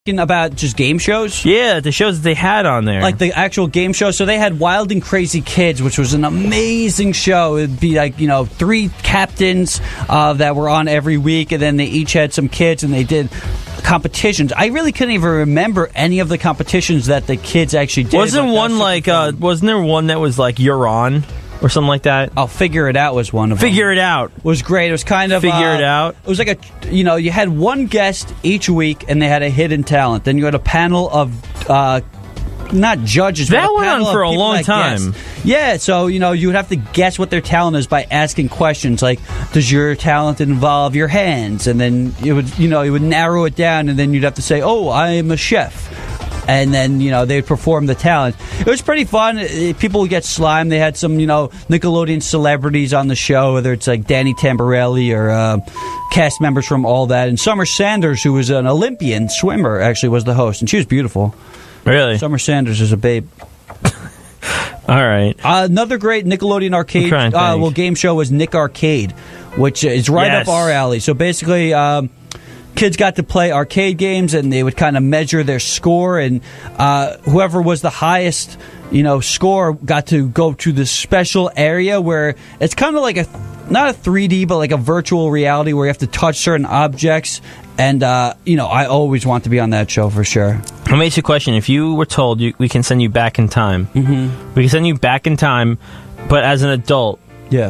About just game shows? Yeah, the shows that they had on there. Like the actual game show. So they had Wild and Crazy Kids, which was an amazing show. It'd be like, 3 captains that were on every week, and then they each had some kids, and they did competitions. I really couldn't even remember any of the competitions that the kids actually did. Wasn't there one that was like You're On? Or something like that. Oh, Figure It Out was one of them. Figure It Out was great. It was kind of Figure It Out. It was like you had one guest each week, and they had a hidden talent. Then you had a panel of not judges. That but went on for a long time. Yeah, so you would have to guess what their talent is by asking questions like, "Does your talent involve your hands?" And then it would narrow it down, and then you'd have to say, "Oh, I am a chef." And then, they'd perform the talent. It was pretty fun. People would get slimed. They had some, Nickelodeon celebrities on the show, whether it's like Danny Tamborelli or cast members from all that. And Summer Sanders, who was an Olympian swimmer, actually was the host. And she was beautiful. Really? Summer Sanders is a babe. All right. Another great Nickelodeon arcade game show was Nick Arcade, which is right up our alley. So basically... kids got to play arcade games, and they would kind of measure their score, and whoever was the highest, score got to go to this special area where it's kind of like not a 3D, but like a virtual reality where you have to touch certain objects. And, I always want to be on that show for sure. Let me ask you a question. If you were told we can send you back in time, we can send you back in time, but as an adult,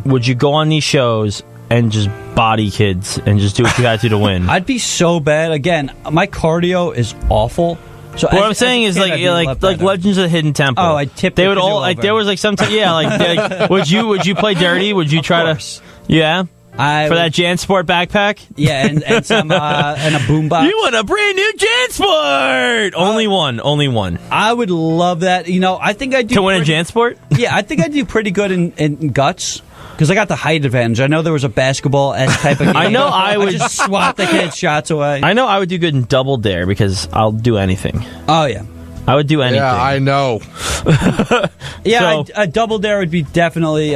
would you go on these shows and just body kids and just do what you got to do to win? I'd be so bad. Again, my cardio is awful. So what I'm saying is like Legends of the Hidden Temple. Oh, I tipped. They would all like there was like sometimes would you play dirty? Would you try to? Yeah. For that JanSport backpack? Yeah, and some and a boombox. You want a brand new JanSport? Only one. I would love that. I think I do to win a JanSport. Yeah, I think I do pretty good in guts. Because I got the height advantage. I know there was a basketball-esque type of game. I know I would just swat the kid's shots away. I know I would do good in Double Dare because I'll do anything. Oh, yeah. I would do anything. Yeah, I know. Yeah, a Double Dare would be definitely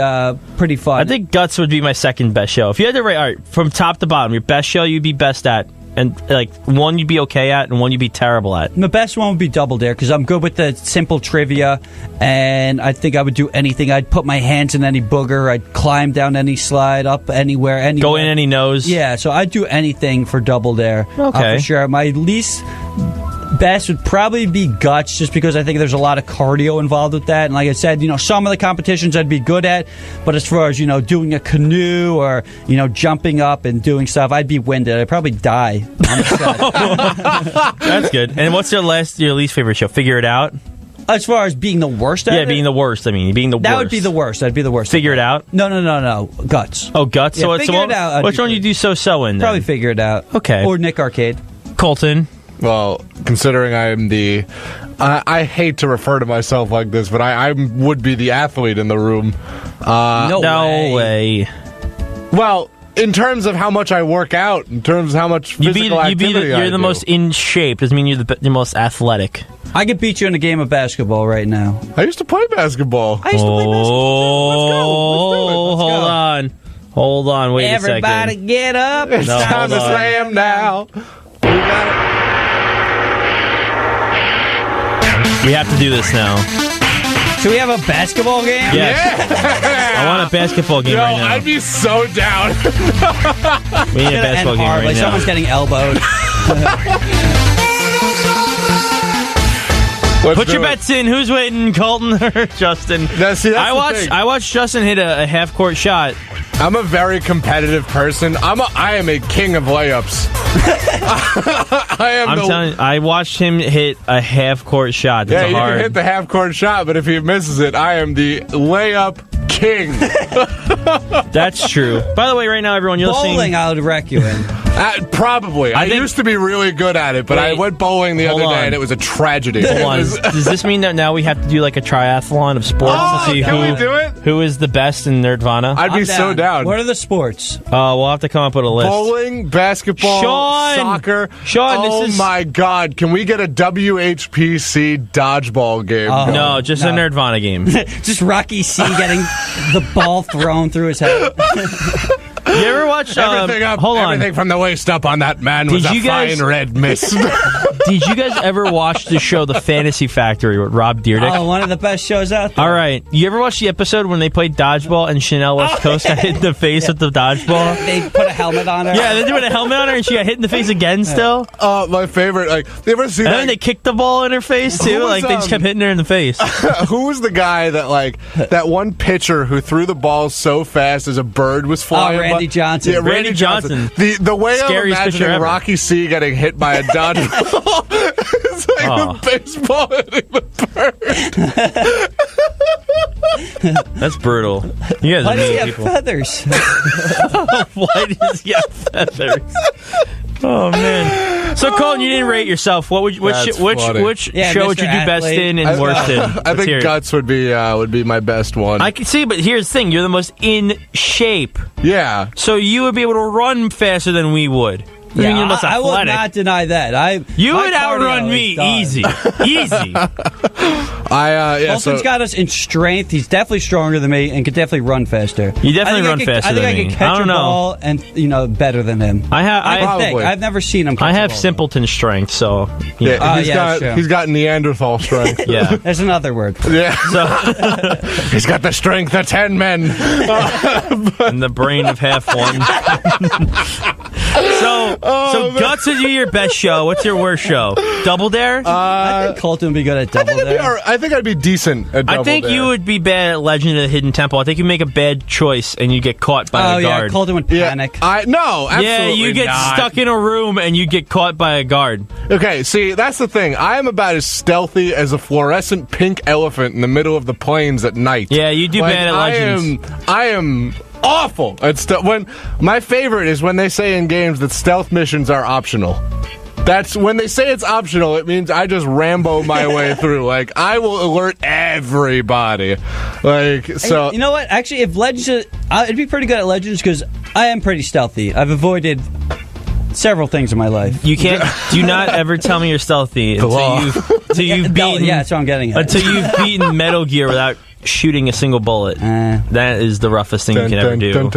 pretty fun. I think Guts would be my second best show. If you had to rate, all right, from top to bottom, your best show you'd be best at, and like one you'd be okay at, and one you'd be terrible at. The best one would be Double Dare because I'm good with the simple trivia, and I think I would do anything. I'd put my hands in any booger. I'd climb down any slide, up anywhere. Go in any nose. Yeah, so I'd do anything for Double Dare. Okay, for sure. My least best would probably be Guts, just because I think there's a lot of cardio involved with that. And like I said, some of the competitions I'd be good at, but as far as, doing a canoe or, jumping up and doing stuff, I'd be winded. I'd probably die on the set. That's good. And what's your least favorite show? Figure It Out? As far as being the worst at it? Yeah, being the worst. I mean, being the worst. That would be the worst. That'd be the worst. Figure It Out? No. Guts. Oh, Guts? Yeah, Figure It Out. Which one you do so in then? Probably Figure It Out. Okay. Or Nick Arcade. Colton? Well, considering I am I hate to refer to myself like this, but I would be the athlete in the room. No way. Well, in terms of how much I work out, in terms of how much physical activity you're the most in shape. Doesn't mean you're the most athletic. I could beat you in a game of basketball right now. I used to play basketball. I used to play basketball too. Let's go. Hold on. Wait a second. Everybody get up. It's time to slam now. We have to do this now. Should we have a basketball game? Yes. Yeah. I want a basketball game right now. I'd be so down. We need a basketball game right now. Someone's getting elbowed. Put your bets in. Who's waiting, Colton or Justin? I watched Justin hit a half-court shot. I'm a very competitive person. I am a king of layups. I'm telling you, I watched him hit a half-court shot. That's you can hit the half-court shot, but if he misses it, I am the layup king. That's true. By the way, right now, everyone, you're listening. Bowling, I would wreck you in. Probably. I used to be really good at it, but I went bowling the other day, and it was a tragedy. Hold on. Does this mean that now we have to do like a triathlon of sports to see can we do it? Who is the best in Nerdvana? I'd be so down. What are the sports? We'll have to come up with a list. Bowling, basketball, soccer. Sean, my God. Can we get a WHPC dodgeball game? No, just a Nerdvana game. Just Rocky C getting the ball thrown through his head. You ever watch? Everything up, hold on. everything from the waist up on that man was a fine red mist. Did you guys ever watch the show The Fantasy Factory with Rob Dyrdek? Oh, one of the best shows out there. All right. You ever watch the episode when they played dodgeball and Chanel West Coast got hit in the face with the dodgeball? They put a helmet on her. Yeah, they put a helmet on her and she got hit in the face again still. My favorite, like, you ever see And that? then they kicked the ball in her face too. Who was, Like they just kept hitting her in the face. Who was the guy that, like, that one pitcher who threw the ball so fast as a bird was flying? Randy Johnson. Yeah, Randy Johnson. The way I'm Scariest pitcher imagining ever. Rocky C getting hit by a dodgeball, it's like a baseball hitting the bird. That's brutal. You guys Why are does he mean have people. feathers? Why does he have feathers? Oh man! So Colton, you didn't rate yourself. What would which That's funny. Yeah, show would you do Mr. best Athlete. in and worst in? I Let's hear think it. Guts would be my best one. I can see, but here's the thing: you're the most in shape, Yeah. so you would be able to run faster than we would. I mean, you're the most I will athletic. not deny that. You my would cardio outrun is me done. easy. Colton's got us in strength. He's definitely stronger than me and can definitely run faster. You definitely run faster I think than I me. can I catch don't a know. ball and better than him. I think. Probably. I've never seen him. Catch I a have ball. simpleton strength, so Yeah, yeah, sure. he's got Neanderthal strength. yeah. There's another word. Yeah. So He's got the strength of 10 men. and the brain of half one. So Guts would do your best show. What's your worst show? Double Dare? I think Colton would be good at double dare. I think I'd be decent at Double I think Dare. you would be bad at Legend of the Hidden Temple. I think you make a bad choice and you get caught by Oh a yeah, guard. Colton would panic. No, absolutely Yeah, you get not. stuck in a room and you get caught by a guard. Okay, see, that's the thing. I am about as stealthy as a fluorescent pink elephant in the middle of the plains at night. Yeah, you do bad at Legends. I am awful at stealth. When my favorite is when they say in games that stealth missions are optional. That's when they say it's optional. It means I just Rambo my way through. Like I will alert everybody. Like so. You know what? Actually, if Legends, it'd be pretty good at Legends because I am pretty stealthy. I've avoided several things in my life. You can't. Do not ever tell me you're stealthy until you've beaten. Yeah, that's what I'm getting at. Until you've beaten Metal Gear without shooting a single bullet. That is the roughest thing you can ever do. Dun,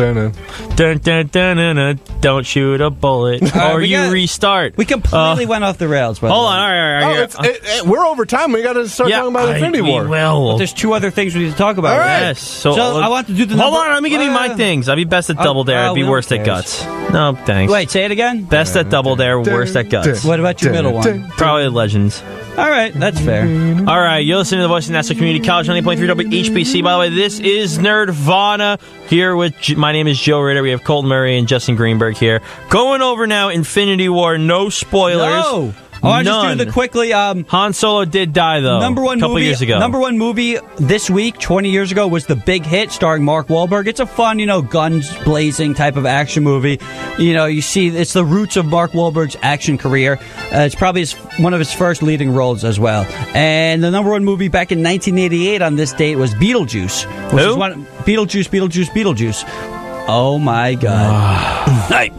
dun, dun, dun, dun. Don't shoot a bullet, or you restart. We completely went off the rails. By the Hold way. on, all right. We're over time. We got to start talking about Infinity War. Well, There's two other things we need to talk about. All right? right. yes. So, I want to do the Hold number- on, let me give you my things. I'd be best at Double Dare. I'd be no worst one at cares. Guts. No, thanks. Wait, say it again. Best at Double Dare, worst at Guts. What about your middle one? Probably Legends. All right, that's fair. All right, you're listening to the voice of Nassau Community College, 90.3 WHBC. By the way, this is Nerdvana here with my name is Joe Ritter. We have Colton Murray and Justin Greenberg here. Going over now Infinity War, no spoilers. No. I want to just do None. the quickly. Han Solo did die, though. Number one a couple movie, years ago. Number one movie this week, 20 years ago, was The Big Hit, starring Mark Wahlberg. It's a fun, guns blazing type of action movie. You see, it's the roots of Mark Wahlberg's action career. It's probably one of his first leading roles as well. And the number one movie back in 1988 on this date was Beetlejuice. Which is Beetlejuice. Oh my God. Hey,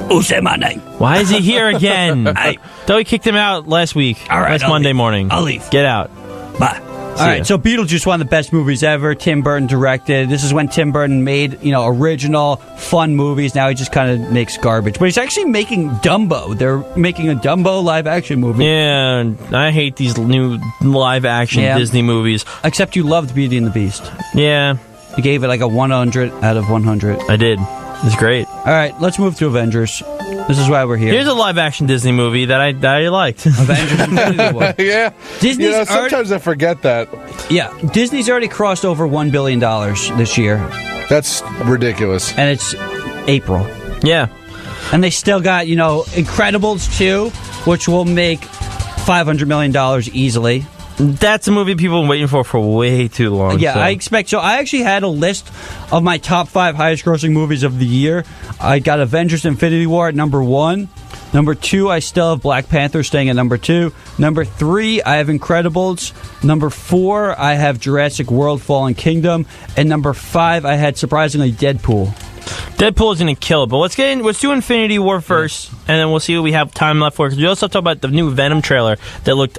who said my name? Why is he here again? Hey. Though he kicked him out last week. All right, last I'll Monday leave. morning. I'll leave. Get out. Bye. All right, so Beetlejuice, one of the best movies ever. Tim Burton directed. This is when Tim Burton made, original, fun movies. Now he just kind of makes garbage. But he's actually making Dumbo. They're making a Dumbo live-action movie. Yeah, I hate these new live-action Disney movies. Except you loved Beauty and the Beast. Yeah. You gave it like a 100 out of 100. I did. It's great. All right, let's move to Avengers. This is why we're here. Here's a live-action Disney movie that I liked. Avengers Infinity War. Yeah. Disney's sometimes I forget that. Yeah, Disney's already crossed over $1 billion this year. That's ridiculous. And it's April. Yeah. And they still got, Incredibles 2, which will make $500 million easily. That's a movie people have been waiting for way too long. Yeah, so. I expect so. I actually had a list of my top 5 highest grossing movies of the year. I got Avengers Infinity War at number 1. Number 2, I still have Black Panther staying at number 2. Number 3, I have Incredibles. Number 4, I have Jurassic World Fallen Kingdom. And number 5, I had, surprisingly, Deadpool. Deadpool is going to kill it, but let's do Infinity War first, and then we'll see what we have time left for. Because we also talked about the new Venom trailer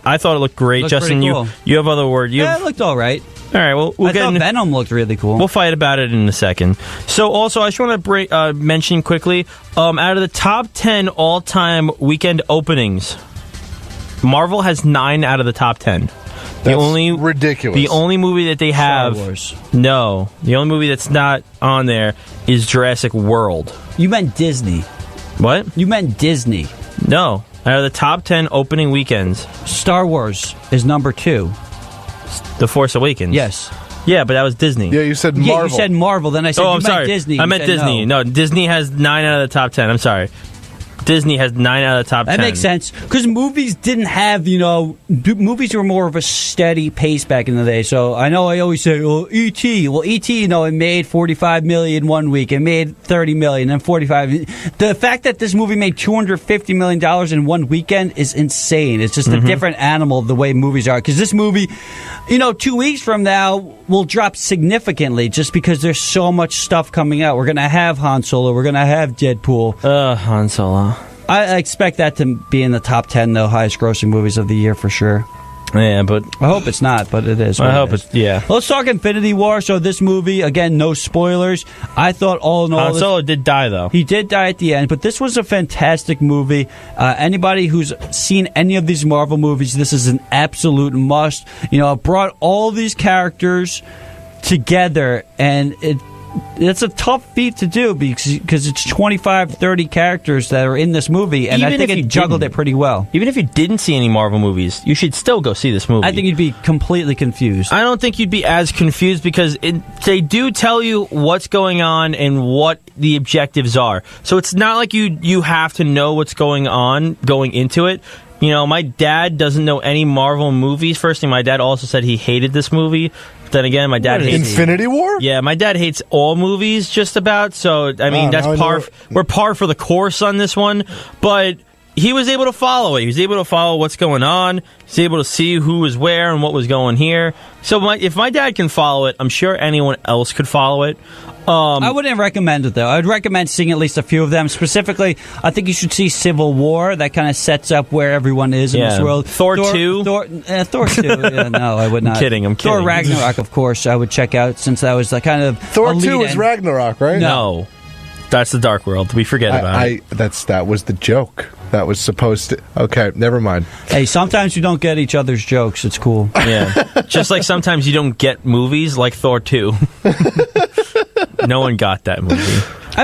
I thought it looked great. Looked Justin, cool. you have other words. It looked all right. All right, well, I thought Venom looked really cool. We'll fight about it in a second. So, also, I just want to mention quickly, out of the top 10 all-time weekend openings, Marvel has 9 out of the top 10. That's ridiculous. The only movie that they have... Star Wars. No. The only movie that's not on there is Jurassic World. You meant Disney. What? You meant Disney. No. Out of the top 10 opening weekends... Star Wars is number 2. The Force Awakens. Yes. Yeah, but that was Disney. Yeah, you said Marvel. Yeah, you said Marvel. Then I said I'm sorry. Disney. I meant Disney. No, Disney has 9 out of the top 10. I'm sorry. Disney has 9 out of the top 10. That makes sense. Because movies didn't have, movies were more of a steady pace back in the day. So I know I always say, E.T. Well, E.T., it made $45 million one week. It made $30 million, then $45. The fact that this movie made $250 million in one weekend is insane. It's just a different animal the way movies are. Because this movie, 2 weeks from now will drop significantly just because there's so much stuff coming out. We're going to have Han Solo. We're going to have Deadpool. Han Solo. I expect that to be in the top 10, though, highest grossing movies of the year for sure. Yeah, but... I hope it's not, but it is. I hope it's... Yeah. Let's talk Infinity War. So this movie, again, no spoilers. I thought all in all... Han Solo did die, though. He did die at the end, but this was a fantastic movie. Anybody who's seen any of these Marvel movies, this is an absolute must. It brought all these characters together, and it's a tough feat to do because it's 25, 30 characters that are in this movie, and I think it juggled it pretty well. Even if you didn't see any Marvel movies, you should still go see this movie. I think you'd be completely confused. I don't think you'd be as confused because they do tell you what's going on and what the objectives are. So it's not like you have to know what's going on going into it. My dad doesn't know any Marvel movies. First thing, my dad also said he hated this movie. Then again, my dad hates Infinity War. Yeah, my dad hates all movies just about. So I mean, that's we're par for the course on this one. But he was able to follow it. He was able to follow what's going on. He was able to see who was where and what was going here. So if my dad can follow it, I'm sure anyone else could follow it. I wouldn't recommend it, though. I'd recommend seeing at least a few of them. Specifically, I think you should see Civil War. That kind of sets up where everyone is in this world. Thor 2? Thor 2. No, I would not. I'm kidding. Thor Ragnarok, of course, I would check out since that was kind of Thor 2 is Ragnarok, right? No. That's the Dark World. We forget about it. That was the joke. That was supposed to... Okay, never mind. Hey, sometimes you don't get each other's jokes. It's cool. Yeah. Just like sometimes you don't get movies like Thor 2. No one got that movie.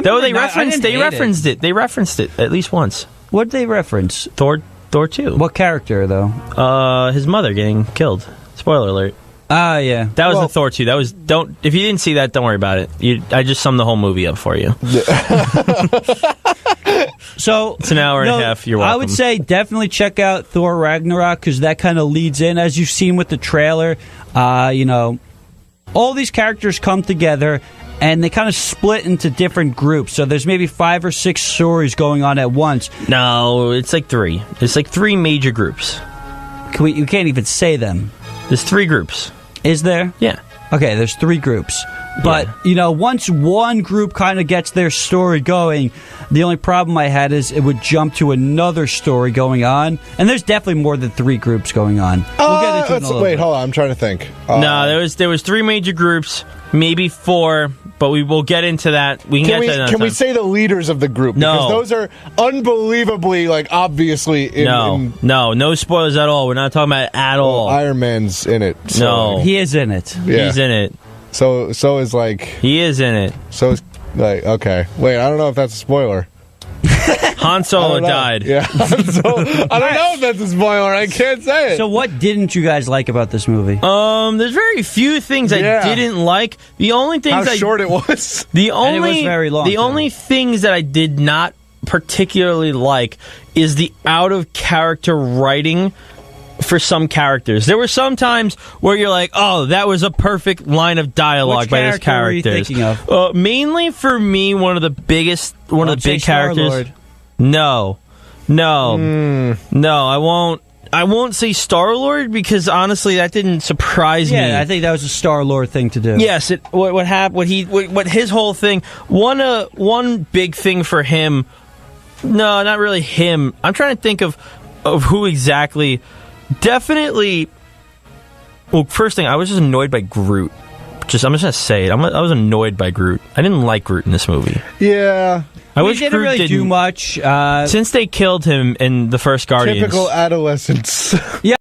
Though they referenced it. They referenced it at least once. What did they reference? Thor 2. What character, though? His mother getting killed. Spoiler alert. Ah, yeah. That was the Thor 2. That was if you didn't see that, don't worry about it. I just summed the whole movie up for you. So it's an hour and a half. You're welcome. I would say definitely check out Thor Ragnarok because that kind of leads in, as you've seen with the trailer. All these characters come together and they kind of split into different groups. So there's maybe 5 or 6 stories going on at once. No, it's like 3. It's like 3 major groups. You can't even say them. There's 3 groups. Is there? Yeah. Okay, there's 3 groups. But, once one group kind of gets their story going, the only problem I had is it would jump to another story going on. And there's definitely more than 3 groups going on. We'll get into it in a little bit. Hold on. I'm trying to think. No, there was 3 major groups, maybe 4, but we will get into that. Can we say the leaders of the group? No. Because those are unbelievably, obviously... No spoilers at all. We're not talking about it at all. Iron Man's in it. So. No. He is in it. Yeah. He's in it. So is He is in it. So is okay. Wait, I don't know if that's a spoiler. Han Solo died. Yeah. I don't know if that's a spoiler. I can't say it. So what didn't you guys like about this movie? There's very few things I didn't like. The only things How short it was. And it was very long. The only things that I did not particularly like is the out of character writing for some characters. There were some times where you're like, oh, that was a perfect line of dialogue by this character. Which character are you thinking of? Mainly for me, one of the big characters. Star-Lord. No, I won't. I won't say Star-Lord because honestly, that didn't surprise me. Yeah, I think that was a Star-Lord thing to do. Yes, what happened? What his whole thing? One big thing for him. No, not really him. I'm trying to think of who exactly. Definitely. Well, first thing, I was just annoyed by Groot. I'm just gonna say it. I was annoyed by Groot. I didn't like Groot in this movie. Yeah. I wish he didn't really do much. Since they killed him in the first Guardians. Typical adolescence. Yeah.